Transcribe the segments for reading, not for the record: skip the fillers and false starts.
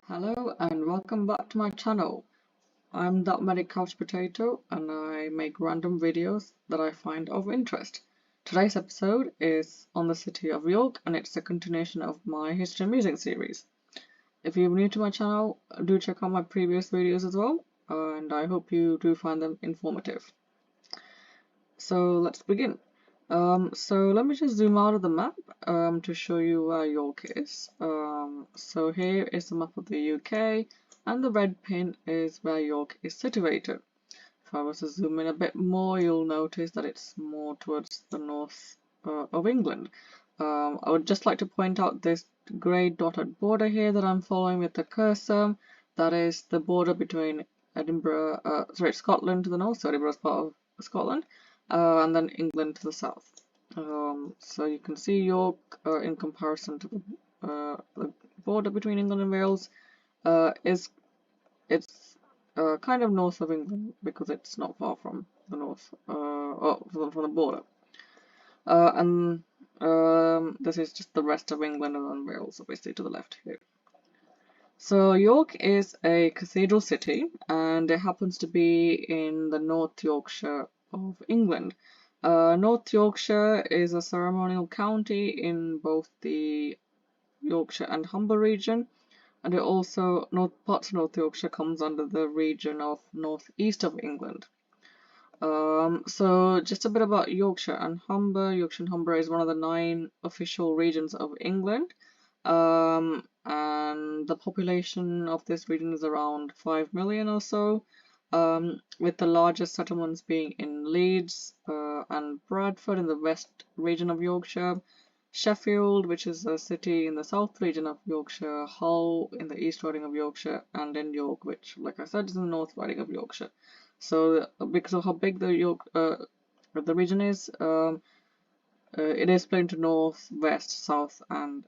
Hello and welcome back to my channel. I'm that medic couch potato and I make random videos that I find of interest. Today's episode is on the city of York and it's a continuation of my history and music series. If you're new to my channel, do check out my previous videos as well and I hope you do find them informative. So let's begin. So let me just zoom out of the map to show you where York is. So here is the map of the UK, and the red pin is where York is situated. If I was to zoom in a bit more, you'll notice that it's more towards the north of England. I would just like to point out this grey dotted border here that I'm following with the cursor. That is the border between Scotland to the north, so Edinburgh's part of Scotland, and then England to the south. So you can see York in comparison to the border between England and Wales it's kind of north of England because it's not far from the north from the border. And this is just the rest of England and then Wales, obviously to the left here. So York is a cathedral city and it happens to be in the North Yorkshire of England. North Yorkshire is a ceremonial county in both the Yorkshire and Humber region, and it also, parts of North Yorkshire comes under the region of North East of England. So just a bit about Yorkshire and Humber. Yorkshire and Humber is one of the 9 official regions of England. And the population of this region is around 5 million or so, with the largest settlements being in Leeds and Bradford in the west region of Yorkshire, Sheffield, which is a city in the south region of Yorkshire, Hull in the east riding of Yorkshire, and then York, which, like I said, is in the north riding of Yorkshire. So, because of how big the region is, it is split into north, west, south, and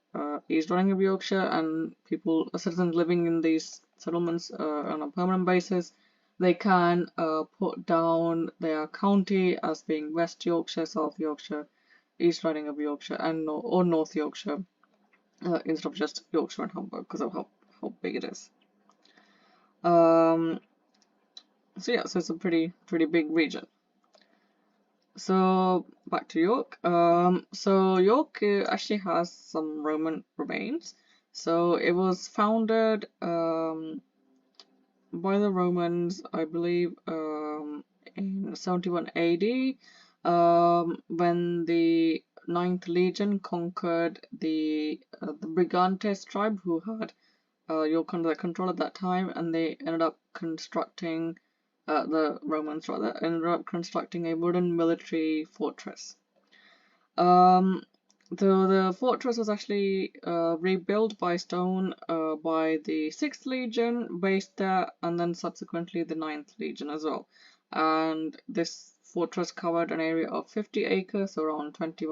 east riding of Yorkshire, and citizens living in these settlements on a permanent basis, they can put down their county as being West Yorkshire, South Yorkshire, East Riding of Yorkshire, and or North Yorkshire instead of just Yorkshire and Humber because of how big it is. So yeah, so it's a pretty big region. So back to York. So York actually has some Roman remains. So it was founded by the Romans, I believe, in 71 AD, when the 9th Legion conquered the Brigantes tribe, who had York under their control at that time, and they ended up constructing the Romans rather ended up constructing a wooden military fortress. The fortress was actually rebuilt by stone by the 6th Legion based there, and then subsequently the 9th Legion as well. And this fortress covered an area of 50 acres, around 20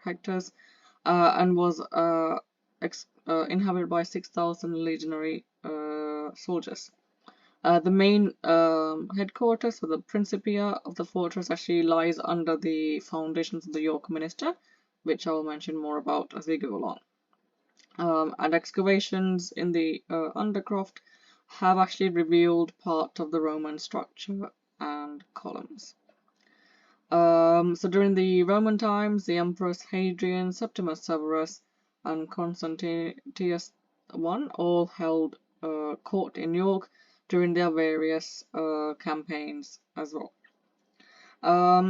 hectares, and was inhabited by 6,000 legionary soldiers. The main headquarters, so the Principia of the fortress, actually lies under the foundations of the York Minster, which I will mention more about as we go along. And excavations in the undercroft have actually revealed part of the Roman structure and columns. So during the Roman times, the emperors Hadrian, Septimus Severus, and Constantius I all held court in York during their various campaigns as well.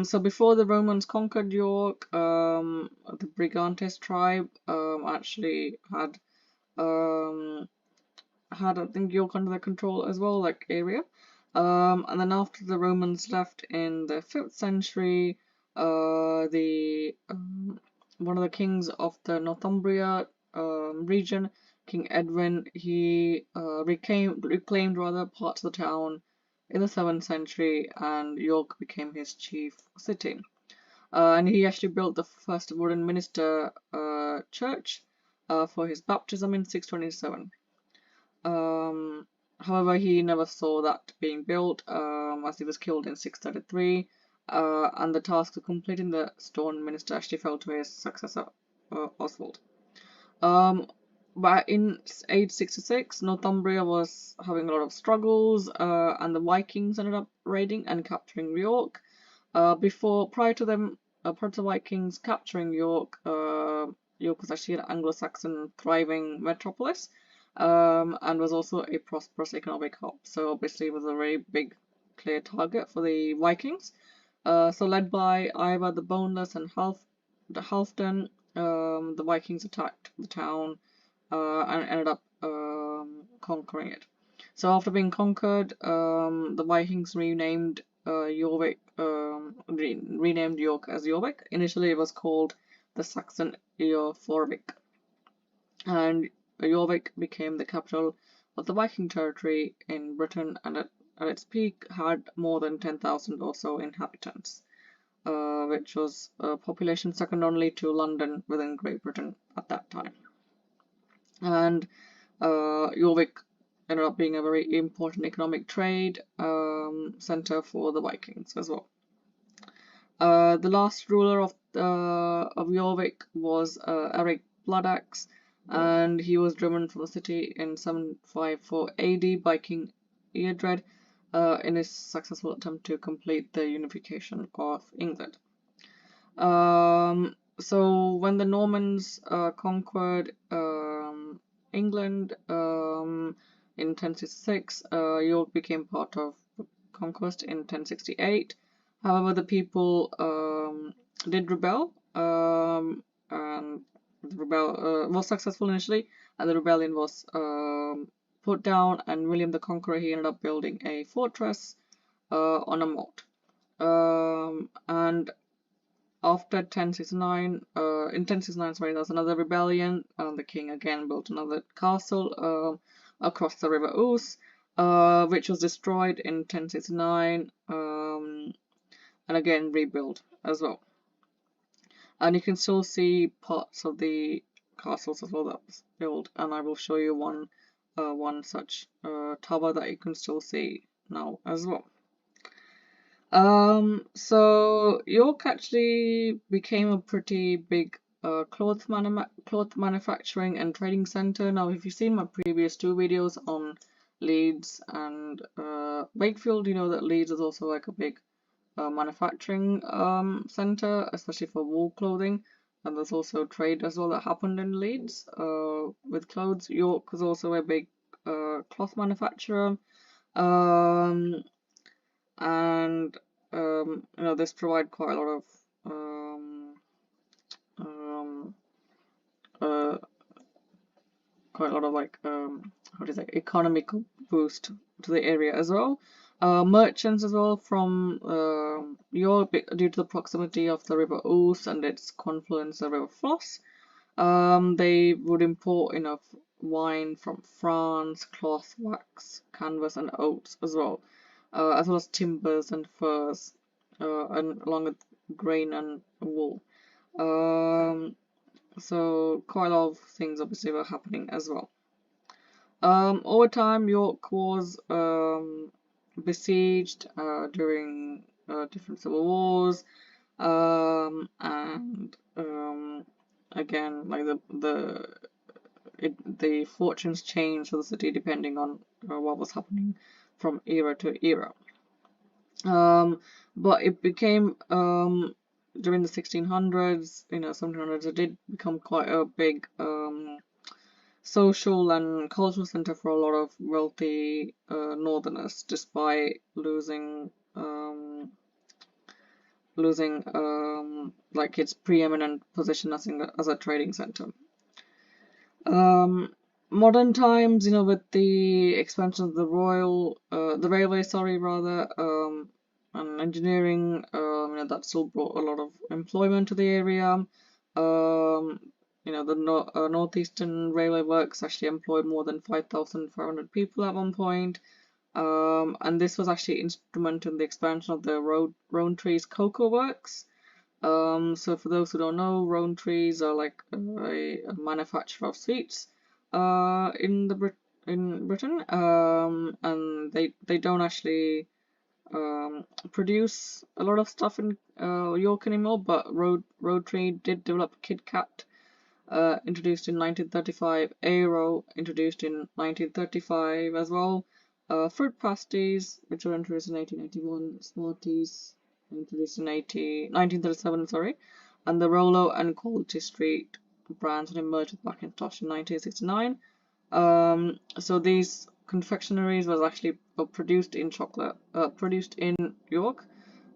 So before the Romans conquered York, the Brigantes tribe actually had I think York under their control as well, like area. And then after the Romans left in the 5th century, the one of the kings of the Northumbria region, King Edwin, he reclaimed rather parts of the town in the 7th century, and York became his chief city. And he actually built the first wooden Minster church for his baptism in 627. However, he never saw that being built, as he was killed in 633, and the task of completing the stone Minster actually fell to his successor, Oswald. but in 866, Northumbria was having a lot of struggles, and the Vikings ended up raiding and capturing York. Prior to the Vikings capturing York, York was actually an Anglo-Saxon thriving metropolis, and was also a prosperous economic hub. So obviously, it was a very big, clear target for the Vikings. So led by Ivar the Boneless and Halfdan, the Vikings attacked the town and ended up conquering it. So after being conquered, the Vikings renamed renamed York as Jorvik. Initially, it was called the Saxon Jorvik, and Jorvik became the capital of the Viking territory in Britain, and at its peak had more than 10,000 or so inhabitants, which was a population second only to London within Great Britain at that time. And Jorvik ended up being a very important economic trade center for the Vikings as well. The last ruler of Jorvik was Eric Bloodaxe, and he was driven from the city in 754 AD by King Eadred in his successful attempt to complete the unification of England. So when the Normans conquered England in 1066, York became part of the conquest in 1068. However, the people did rebel, and the rebel was successful initially, and the rebellion was put down. And William the Conqueror, he ended up building a fortress on a moat, and after 1069, in 1069, sorry, there was another rebellion, and the king again built another castle across the River Ouse, which was destroyed in 1069, and again rebuilt as well. And you can still see parts of the castles as well that was built, and I will show you one such tower that you can still see now as well. So York actually became a pretty big cloth manufacturing and trading center. Now, if you've seen my previous two videos on Leeds and Wakefield, you know that Leeds is also like a big manufacturing center, especially for wool clothing. And there's also trade as well that happened in Leeds with clothes. York was also a big cloth manufacturer. And you know, this provide quite a lot of like how do you say, economic boost to the area as well. Merchants as well from Europe, due to the proximity of the River Ouse and its confluence the River Floss. They would import enough wine from France, cloth, wax, canvas, and oats as well as timbers and furs, and along with grain and wool. So quite a lot of things obviously were happening as well. Over time, York was besieged during different civil wars, and again, like the fortunes changed for the city depending on what was happening from era to era. But it became during the 1600s, 1700s, it did become quite a big social and cultural center for a lot of wealthy northerners, despite losing like its preeminent position as a trading center. Modern times, with the expansion of the railway, and engineering, that still brought a lot of employment to the area. The Northeastern Railway Works actually employed more than 5,500 people at one point. And this was actually instrumental in the expansion of the Rowntree's cocoa works. So for those who don't know, Rowntree's are like a manufacturer of sweets in Britain, and they don't actually produce a lot of stuff in York anymore, but Rowtree did develop Kit Kat introduced in 1935. Aero, introduced in 1935 as well. Fruit pasties, which were introduced in 1881. Smarties, introduced in 1937, sorry. And the Rolo and Quality Street brands emerged with Macintosh in 1969. So these confectionaries was actually produced in York,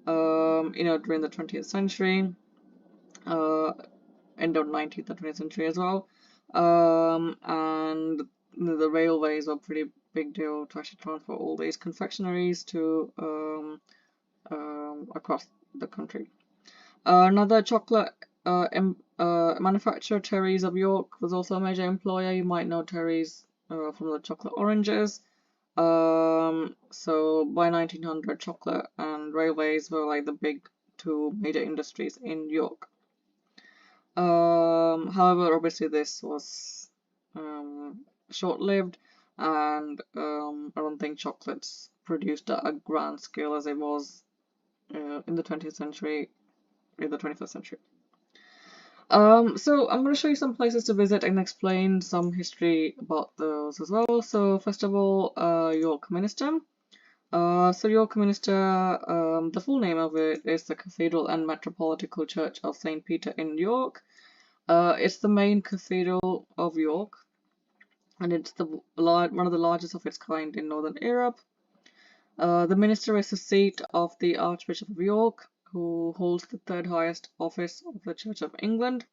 during the 20th century, end of 19th and 20th century as well. And the railways were a pretty big deal to actually transport all these confectionaries to across the country. Another chocolate manufacturer, Terry's of York, was also a major employer. You might know Terry's from the chocolate oranges. So by 1900, chocolate and railways were like the big two major industries in York. However, obviously this was short-lived, and I don't think chocolates produced at a grand scale as it was in the 20th century, in the 21st century. So I'm going to show you some places to visit and explain some history about those as well. So first of all, York Minster. So York Minster, the full name of it is the Cathedral and Metropolitan Church of St. Peter in York. It's the main cathedral of York, and it's one of the largest of its kind in Northern Europe. The Minster is the seat of the Archbishop of York, who holds the third highest office of the Church of England.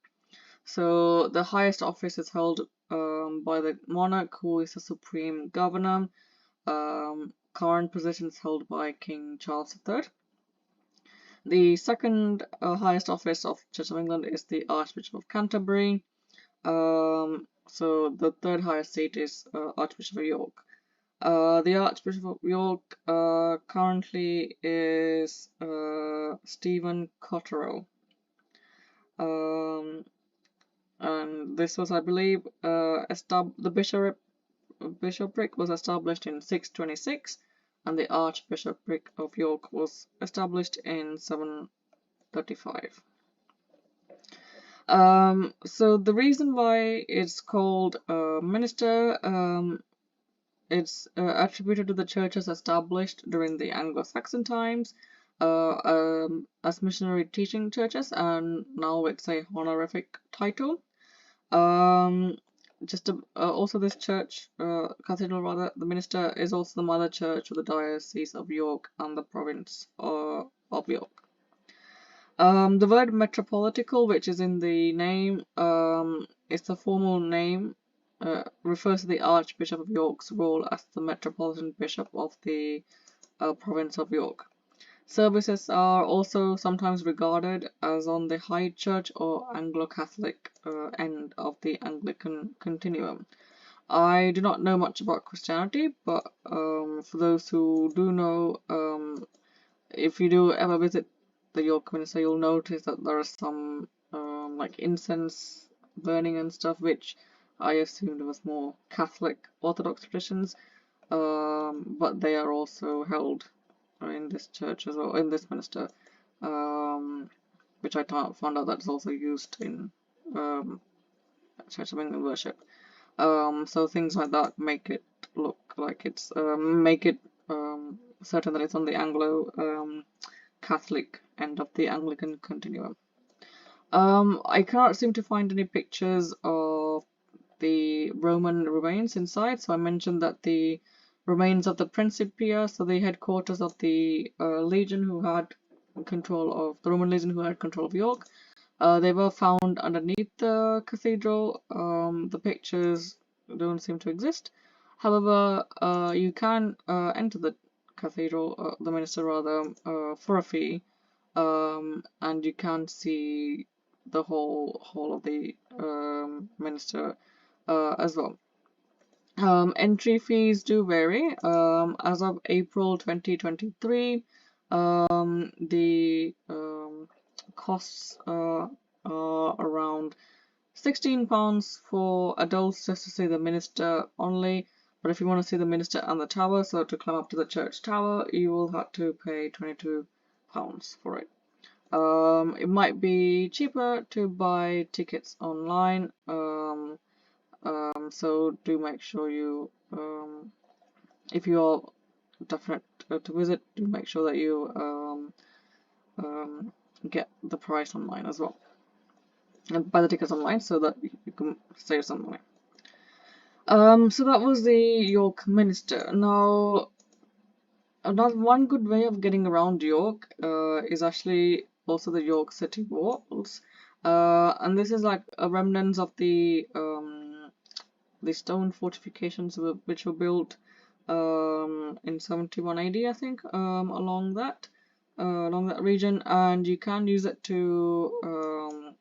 So the highest office is held by the monarch, who is the supreme governor. Current position is held by King Charles III. The second highest office of Church of England is the Archbishop of Canterbury. So the third highest seat is Archbishop of York. The Archbishop of York currently is Stephen Cotterill. And this was, I believe, the bishopric was established in 626, and the Archbishopric of York was established in 735. So the reason why it's called Minster, it's attributed to the churches established during the Anglo-Saxon times as missionary teaching churches, and now it's a honorific title. Also this church, cathedral rather, the Minster is also the mother church of the Diocese of York and the province of York. The word metropolitical, which is in the name, is the formal name, refers to the Archbishop of York's role as the Metropolitan Bishop of the province of York. Services are also sometimes regarded as on the High Church or Anglo-Catholic end of the Anglican continuum. I do not know much about Christianity, but for those who do know, if you do ever visit the York Minster, you'll notice that there are some like incense burning and stuff, which I assumed was more Catholic Orthodox traditions, but they are also held in this church as well, in this minster, which I found out that's also used in Church of England worship. So things like that make it look like it's make it certain that it's on the Anglo Catholic end of the Anglican continuum. I cannot seem to find any pictures of the Roman remains inside, so I mentioned that the remains of the Principia, so the headquarters of the legion who had control of the Roman legion who had control of York, they were found underneath the cathedral. The pictures don't seem to exist. However, you can enter the cathedral, the Minster rather, for a fee, and you can see the whole of the Minster as well. Entry fees do vary. As of April 2023, the costs are around £16 for adults just to see the Minster only. But if you want to see the Minster and the tower, so to climb up to the church tower, you will have to pay £22 for it. It might be cheaper to buy tickets online, so do make sure you, if you are definite to visit, do make sure that you get the price online as well, and buy the tickets online so that you can save some money. So that was the York Minster. Now, another one good way of getting around York is actually also the York City walls, and this is like a remnants of the stone fortifications which were built in 71 AD, I think, along that region, and you can use it to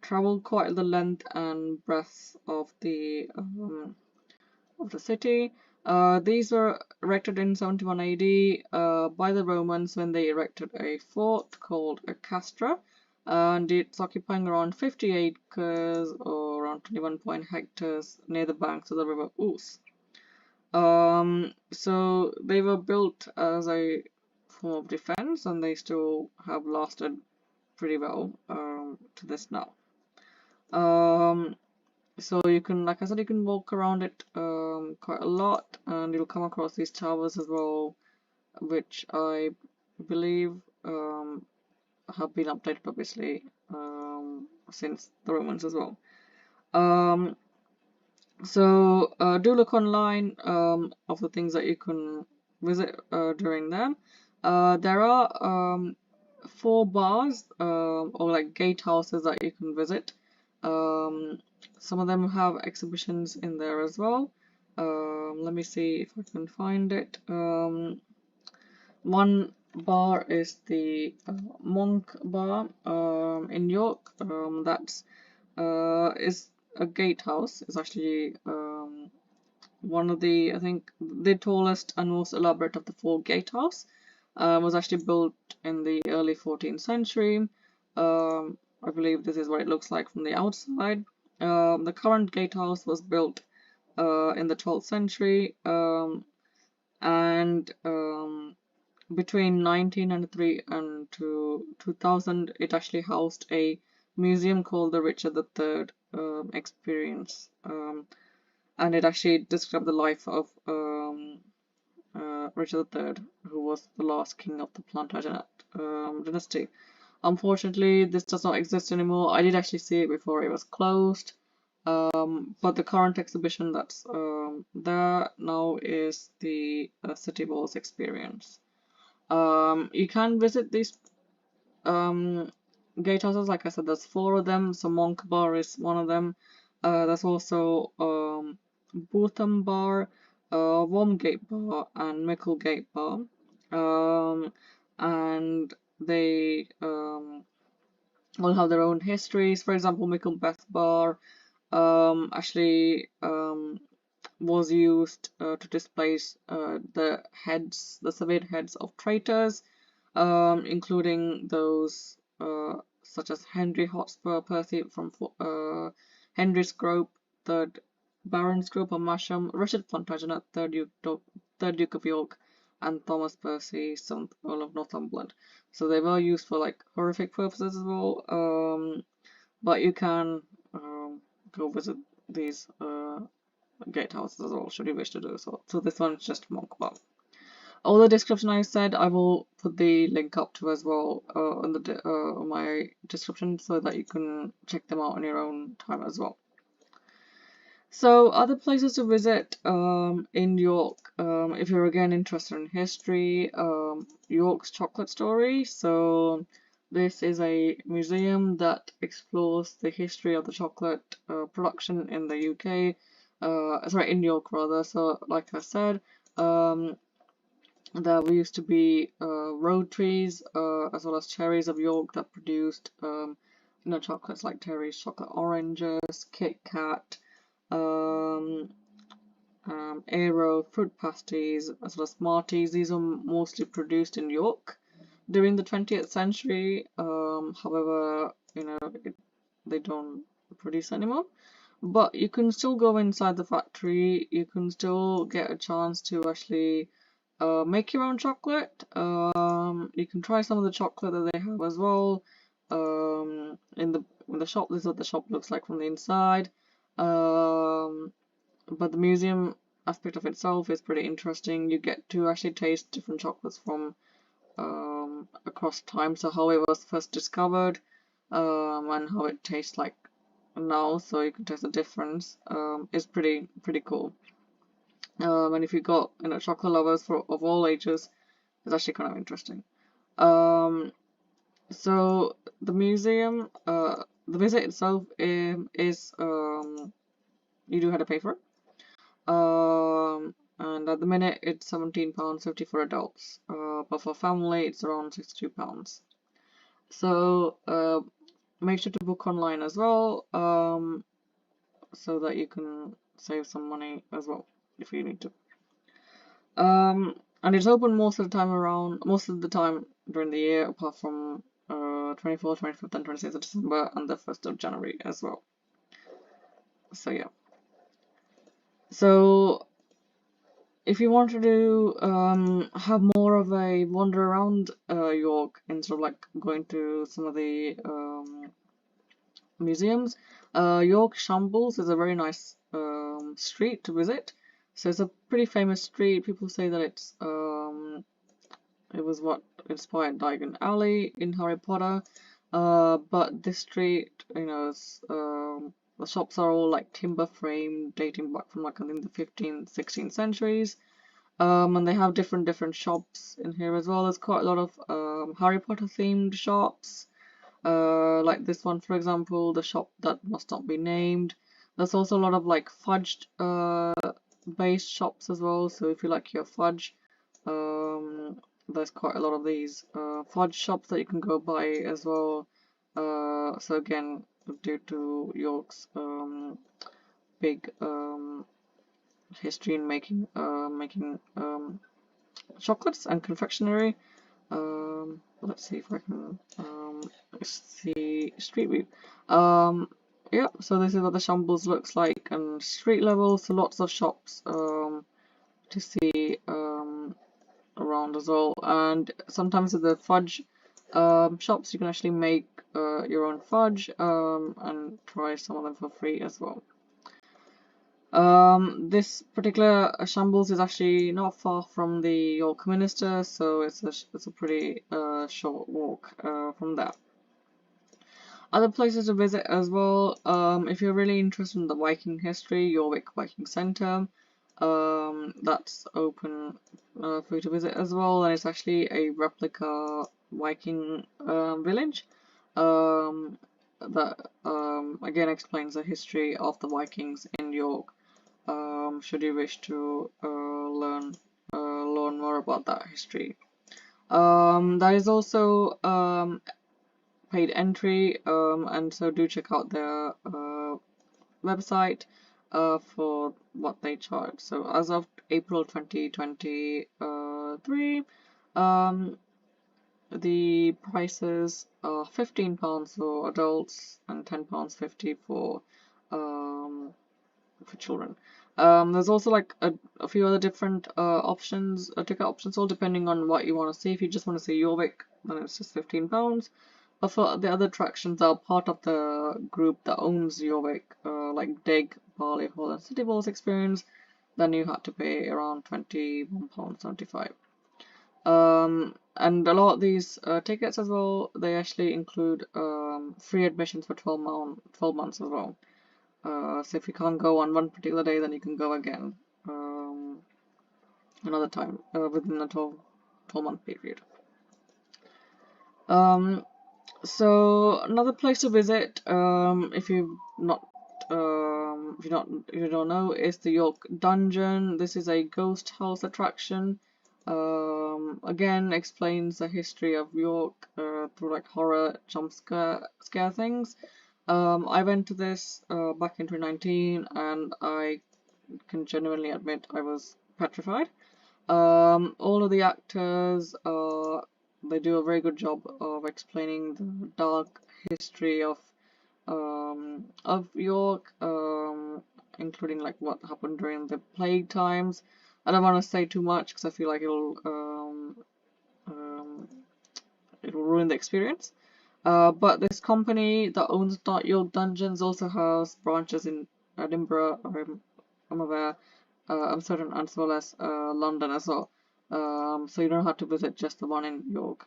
travel quite the length and breadth of the city. These were erected in 71 AD by the Romans when they erected a fort called a castra, and it's occupying around 50 acres or around 21 hectares near the banks of the river Ouse. So they were built as a form of defense, and they still have lasted pretty well to this now. So you can, like I said, you can walk around it quite a lot, and you'll come across these towers as well, which I believe have been updated obviously since the Romans as well. So do look online of the things that you can visit during them. There are 4 bars or like gatehouses that you can visit. Some of them have exhibitions in there as well. Let me see if I can find it. One bar is the Monk Bar in York. That's is a gatehouse. It's actually one of the, I think, the tallest and most elaborate of the 4 gatehouse. Was actually built in the early 14th century. I believe this is what it looks like from the outside. The current gatehouse was built in the 12th century, and between 1993 and 2000, it actually housed a museum called the Richard III Experience, and it actually described the life of Richard III, who was the last king of the Plantagenet dynasty. Unfortunately, this does not exist anymore. I did actually see it before it was closed, but the current exhibition that's there now is the City Walls Experience. You can visit these gatehouses. Like I said, there's 4 of them. So Monk Bar is one of them. There's also Bootham Bar, Wormgate Bar, and Micklegate Bar. And they all have their own histories. For example, Micklebeth Bar actually was used to displace the severed heads of traitors, including those such as Henry Hotspur, Percy from Henry Scrope, third Baron Scrope of Masham, Richard Plantagenet, third Duke of York, and Thomas Percy, 7th Earl of Northumberland. So they were used for like horrific purposes as well. But you can go visit these gatehouses as well, should you wish to do so. So this one's just Monk Bar. All the description I said, I will put the link up to as well on my description, so that you can check them out on your own time as well. So other places to visit in York, if you're again interested in history, York's Chocolate Story. So this is a museum that explores the history of the chocolate production in the UK, sorry, in York rather. So like I said, there used to be road trees as well as cherries of York that produced chocolates like Terry's chocolate oranges, Kit Kat, Aero, fruit pasties, as well as Smarties. These are mostly produced in York during the 20th century. However, they don't produce anymore. But you can still go inside the factory. You can still get a chance to actually make your own chocolate. You can try some of the chocolate that they have as well. In the shop, this is what the shop looks like from the inside. But the museum aspect of itself is pretty interesting. You get to actually taste different chocolates from across time, so how it was first discovered, and how it tastes like now, so you can taste the difference. It's pretty cool. And if you got chocolate lovers of all ages, it's actually kind of interesting. So the museum, the visit itself is you do have to pay for it. And at the minute it's £17.50 for adults, but for family it's around £62. So make sure to book online as well, so that you can save some money as well if you need to. And it's open most of the time during the year, apart from 24th, 25th, and 26th of December, and the 1st of January as well. So yeah. So if you want to have more of a wander around York instead of like going to some of the museums, York Shambles is a very nice street to visit. So it's a pretty famous street. People say that it was what inspired Diagon Alley in Harry Potter. But this street, the shops are all like timber frame, dating back from like I think the 15th, 16th centuries. And they have different shops in here as well. There's quite a lot of Harry Potter themed shops. Like this one, for example, the shop that must not be named. There's also a lot of like fudge based shops as well. So if you like your fudge, there's quite a lot of these fudge shops that you can go by as well. So again, due to York's big history in making chocolates and confectionery. Let's see if I can see street view. Yeah, so this is what the Shambles looks like, and street level, so lots of shops to see around as well. And sometimes at the fudge shops you can actually make your own fudge and try some of them for free as well. This particular Shambles is actually not far from the York Minster, so it's a pretty short walk from there. Other places to visit as well, if you're really interested in the Viking history, York Viking Centre, that's open for you to visit as well, and it's actually a replica Viking village that again explains the history of the Vikings in York. Should you wish to learn more about that history. That is also paid entry, and so do check out their website for what they charge. So as of April 2023, the prices are £15 for adults and £10.50 for children. There's also like a few other different options, ticket options, all depending on what you want to see. If you just want to see York, then it's just £15. But for the other attractions that are part of the group that owns York, like Dig, Barley Hall, and City Balls Experience, then you had to pay around £21.75. And a lot of these tickets as well, they actually include free admissions for 12 months as well. So if you can't go on one particular day, then you can go again another time within a 12-month period. So another place to visit, if you don't know, is the York Dungeon. This is a ghost house attraction. Again, explains the history of York through like horror jump scare things. I went to this back in 2019, and I can genuinely admit I was petrified. All of the actors, they do a very good job of explaining the dark history of York, including like what happened during the plague times. I don't want to say too much because I feel like it'll it will ruin the experience. But this company that owns York Dungeons also has branches in Edinburgh, I'm aware, I'm certain, as well as London as well. So you don't have to visit just the one in York.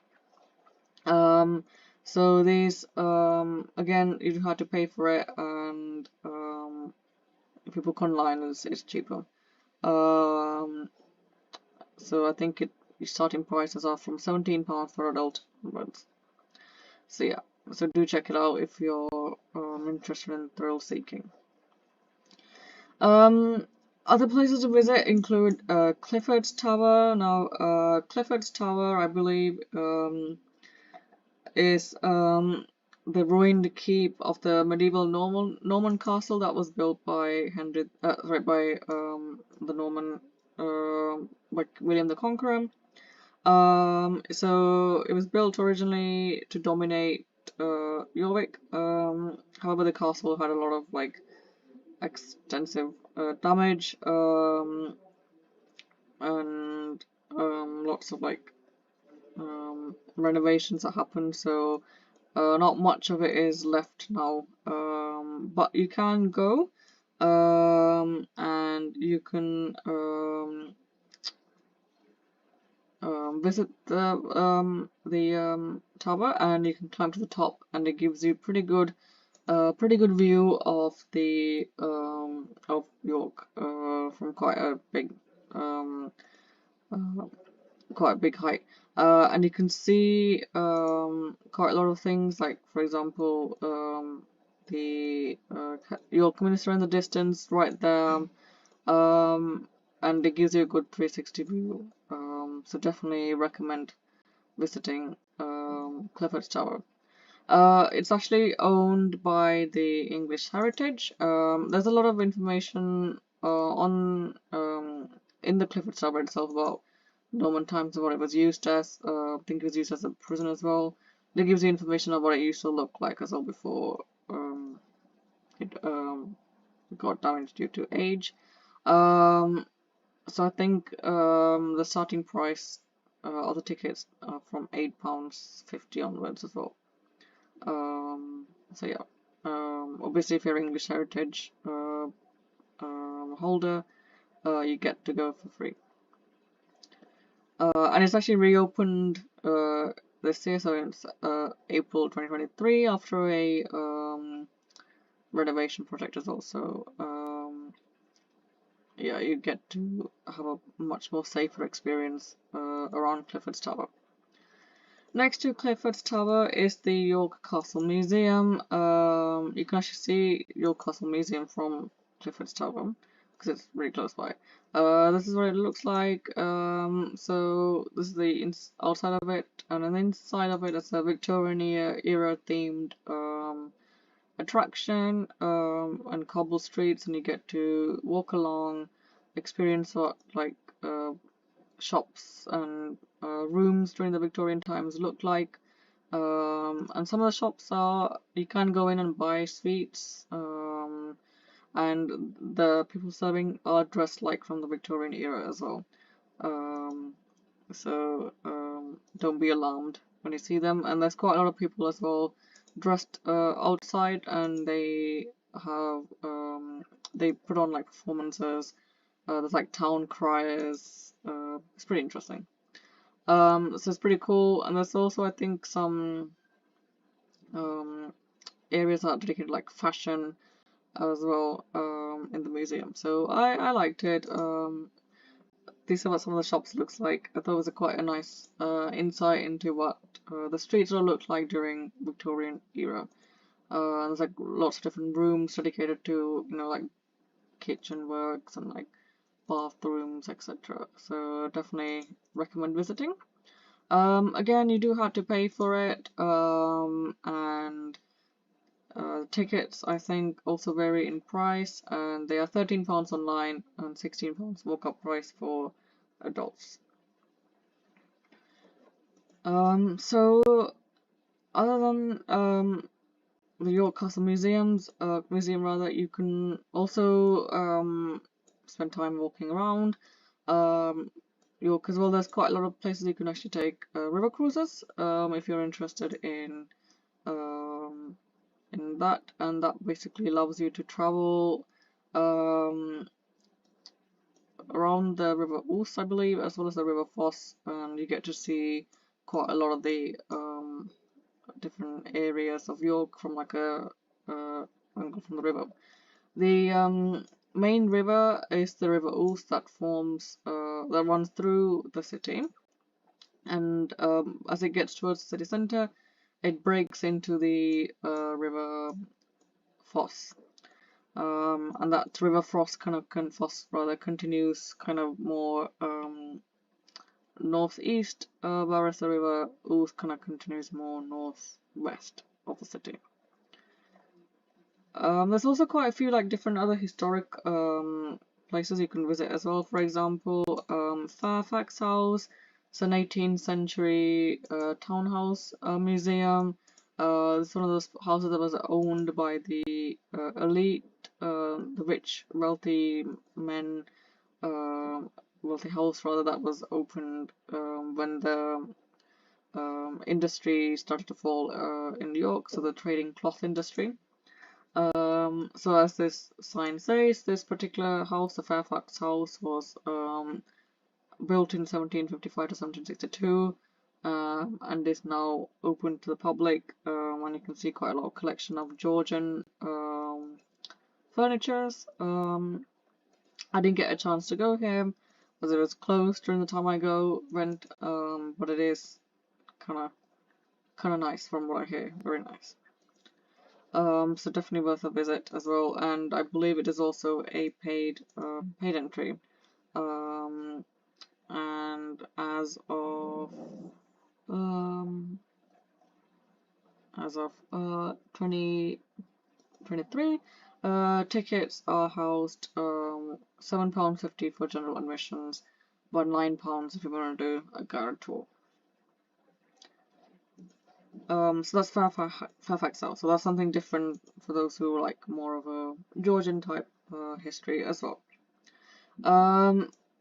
So these, again, you have to pay for it, and if you book online, it's cheaper. So I think starting prices are from £17 for adult onwards. So yeah, so do check it out if you're interested in thrill seeking. Other places to visit include Cliffords Tower. Now, Cliffords Tower, I believe, is the ruined keep of the medieval Norman castle that was built by the Norman, by William the Conqueror. So it was built originally to dominate York. However, the castle had a lot of extensive damage, and lots of renovations that happened. So not much of it is left now. But you can go, and you can visit the tower, and you can climb to the top, and it gives you pretty good view of the of York from uh, quite a big height, and you can see quite a lot of things, like for example the York Minster in the distance right there, and it gives you a good 360 view. So definitely recommend visiting Clifford's Tower. It's actually owned by the English Heritage. There's a lot of information on in the Clifford Tower itself about Norman times and what it was used as. I think it was used as a prison as well. It gives you information of what it used to look like as well before it got damaged due to age. So I think the starting price of the tickets are from £8.50 onwards as well. So yeah, obviously if you're English Heritage holder, you get to go for free. And it's actually reopened this year, so it's April 2023 after a renovation project as well. So yeah, you get to have a much more safer experience around Clifford's Tower. Next to Clifford's Tower is the York Castle Museum. You can actually see York Castle Museum from Clifford's Tower because it's really close by. This is what it looks like. So this is the outside of it, and on the inside of it is a Victorian era themed attraction and cobble streets, and you get to walk along, experience what shops and rooms during the Victorian times look like. And some of the shops you can go in and buy sweets, and the people serving are dressed like from the Victorian era as well. So don't be alarmed when you see them. And there's quite a lot of people as well dressed outside, and they have they put on performances. There's town criers. It's pretty interesting. So it's pretty cool, and there's also I think some areas that are dedicated fashion as well in the museum. So I liked it. These are what some of the shops looks like. I thought it was quite a nice insight into what the streets will look like during Victorian era. There's lots of different rooms dedicated to kitchen works and bathrooms, etc. So definitely recommend visiting. Again, you do have to pay for it, and tickets I think also vary in price, and they are £13 online and £16 walk-up price for adults. So other than the York Castle museum rather, you can also spend time walking around. York as well, there's quite a lot of places you can actually take river cruises if you're interested um, in that, and that basically allows you to travel um, around the River Ouse, I believe, as well as the River Foss, and you get to see quite a lot of the different areas of York from like a angle from the river. The main river is the River Ouse that runs through the city, and as it gets towards the city centre, it breaks into the River Foss. And that River Foss continues kind of more northeast, whereas the River Ouse kind of continues more northwest of the city. There's also quite a few like different other historic places you can visit as well. For example, Fairfax House. It's an 18th century townhouse museum. It's one of those houses that was owned by the elite, the rich, wealthy men, wealthy house rather, that was opened when the industry started to fall in New York, so the trading cloth industry. So as this sign says, this particular house, the Fairfax House, was built in 1755 to 1762, and is now open to the public. And you can see quite a lot of collection of Georgian furnitures. I didn't get a chance to go here because it was closed during the time I went, but it is kind of nice from what I hear. Very nice. So definitely worth a visit as well, and I believe it is also a paid entry. And as of 2023, tickets are housed £7.50 for general admissions, but £9 if you want to do a guided tour. So that's Fairfax House. So that's something different for those who like more of a Georgian type history as well.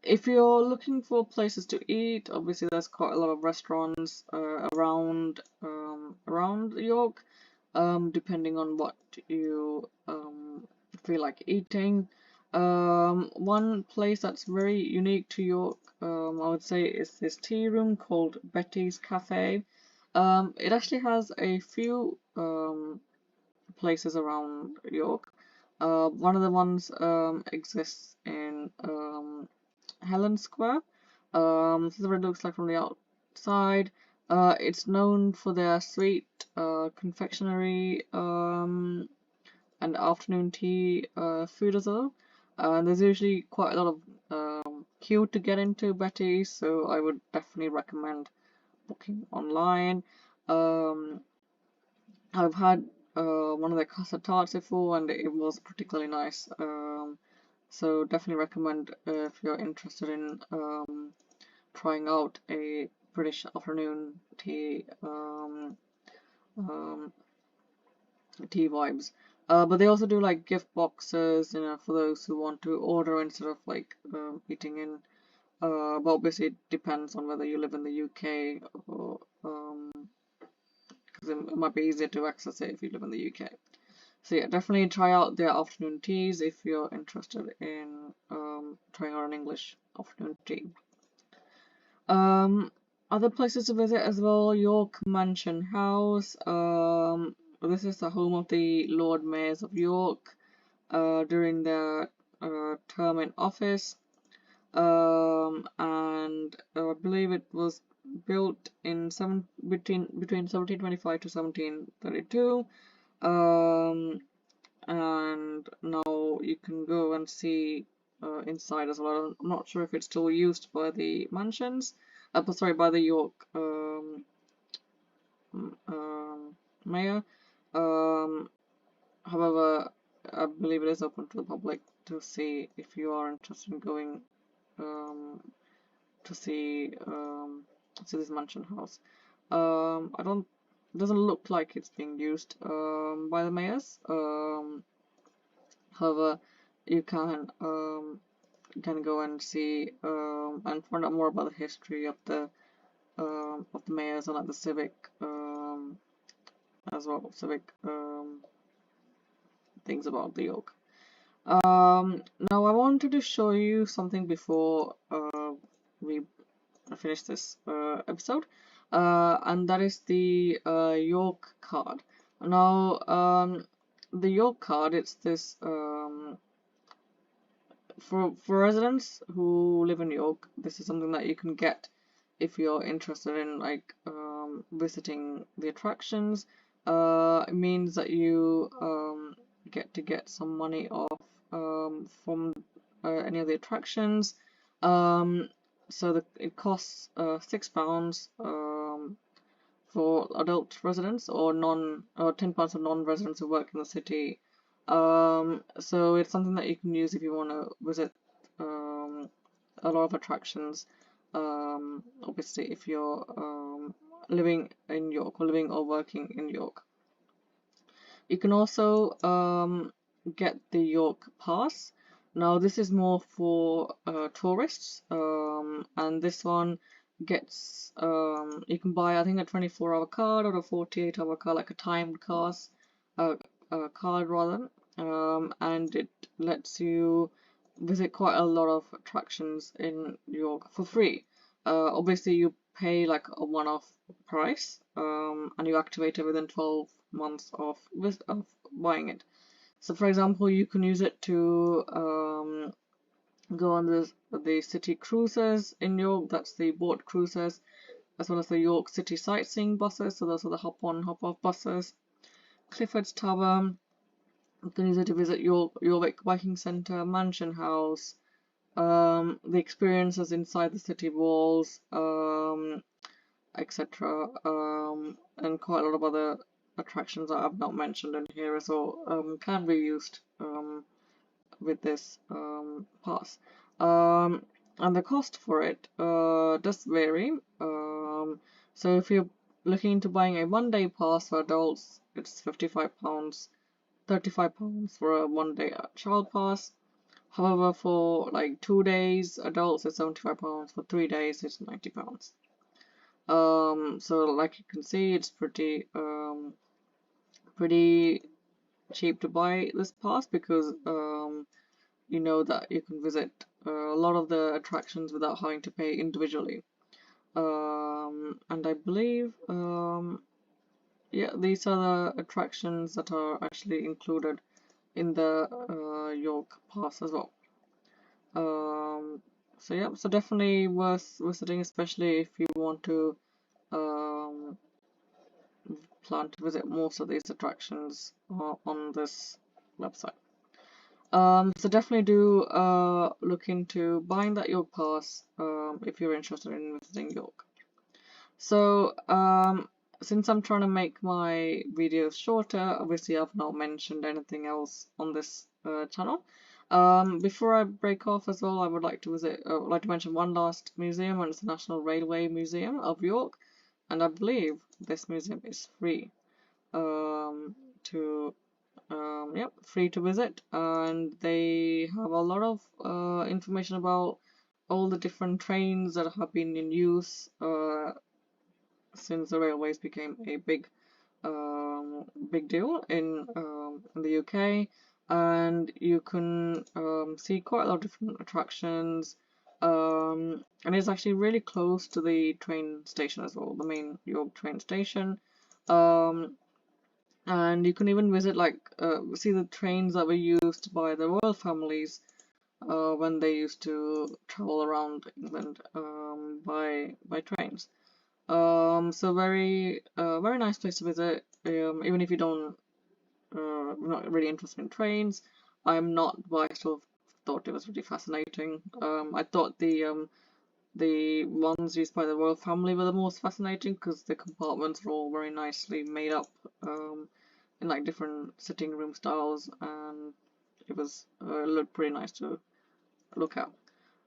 If you're looking for places to eat, obviously there's quite a lot of restaurants around York, depending on what you feel like eating. One place that's very unique to York, I would say, is this tea room called Betty's Cafe. It actually has a few places around York. One of the ones exists in Helen Square. This is what it looks like from the outside. It's known for their sweet confectionery and afternoon tea food as well. There's usually quite a lot of queue to get into Betty's, so I would definitely recommend booking online. I've had one of their custard tarts before, and it was particularly nice. So definitely recommend if you're interested in trying out a British afternoon tea tea vibes. But they also do like gift boxes, for those who want to order instead of like eating in. But obviously it depends on whether you live in the UK or because it might be easier to access it if you live in the UK. So yeah, definitely try out their afternoon teas if you're interested in trying out an English afternoon tea. Other places to visit as well: York Mansion House. This is the home of the Lord Mayors of York during their term in office. And I believe it was built in between 1725 to 1732. And now you can go and see inside as well. I'm not sure if it's still used by the mansions, by the York mayor. However, I believe it is open to the public to see if you are interested in going to see this mansion house. I don't. It doesn't look like it's being used by the mayors. However, you can can go and see and find out more about the history of the mayors and like the civic as well, civic things about the York. Now I wanted to show you something before we finish this episode, and that is the York card. Now, the York card, it's this for residents who live in York. This is something that you can get if you're interested in like visiting the attractions. It means that you get some money off from any of the attractions. So it costs £6 for adult residents or £10 for non-residents who work in the city. So it's something that you can use if you want to visit a lot of attractions. Obviously, if you're living in York or living or working in York. You can also get the York Pass. Now this is more for tourists, and this one gets you can buy I think a 24-hour card or a 48-hour card, like a timed card rather, and it lets you visit quite a lot of attractions in York for free. Obviously you pay like a one-off price, and you activate it within 12 months of buying it. So for example, you can use it to go on the city cruises in York, that's the boat cruises, as well as the York City sightseeing buses, so those are the hop-on, hop-off buses. Cliffords Tower, you can use it to visit York Viking Centre, Mansion House, the experiences inside the city walls, etc. And quite a lot of other attractions that I've not mentioned in here as well can be used with this pass. And the cost for it does vary. So if you're looking into buying a one-day pass for adults, it's £55, £35 for a one-day child pass. However, for like 2 days, adults it's £75. For 3 days, it's £90. So like you can see, it's pretty cheap to buy this pass because you know that you can visit a lot of the attractions without having to pay individually. And I believe yeah, these are the attractions that are actually included in the York Pass as well. So yeah, so definitely worth visiting, especially if you want to plan to visit most of these attractions on this website. So definitely do look into buying that York Pass if you're interested in visiting York. So since I'm trying to make my videos shorter, obviously I've not mentioned anything else on this channel. Before I break off as well, I would like to mention one last museum, and it's the National Railway Museum of York, and I believe this museum is free free to visit, and they have a lot of information about all the different trains that have been in use since the railways became a big deal in the UK, and you can see quite a lot of different attractions, and it's actually really close to the train station as well, the main York train station. And you can even visit see the trains that were used by the royal families when they used to travel around England by trains. So very nice place to visit. Even if you don't not really interested in trains, I'm not, but I still thought it was really fascinating. I thought the ones used by the royal family were the most fascinating because the compartments were all very nicely made up in like different sitting room styles, and it looked pretty nice to look at.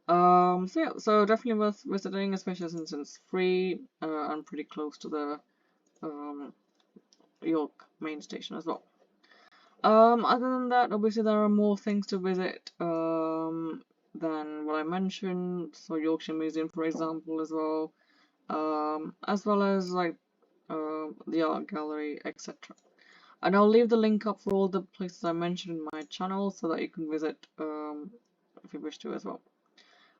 So yeah, so definitely worth visiting, especially since it's free and pretty close to the York main station as well. Other than that, obviously there are more things to visit. than what I mentioned, so Yorkshire Museum for example as well, as well as like the art gallery, etc. And I'll leave the link up for all the places I mentioned in my channel so that you can visit if you wish to as well.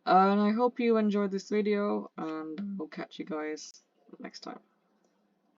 And I hope you enjoyed this video, and I'll catch you guys next time.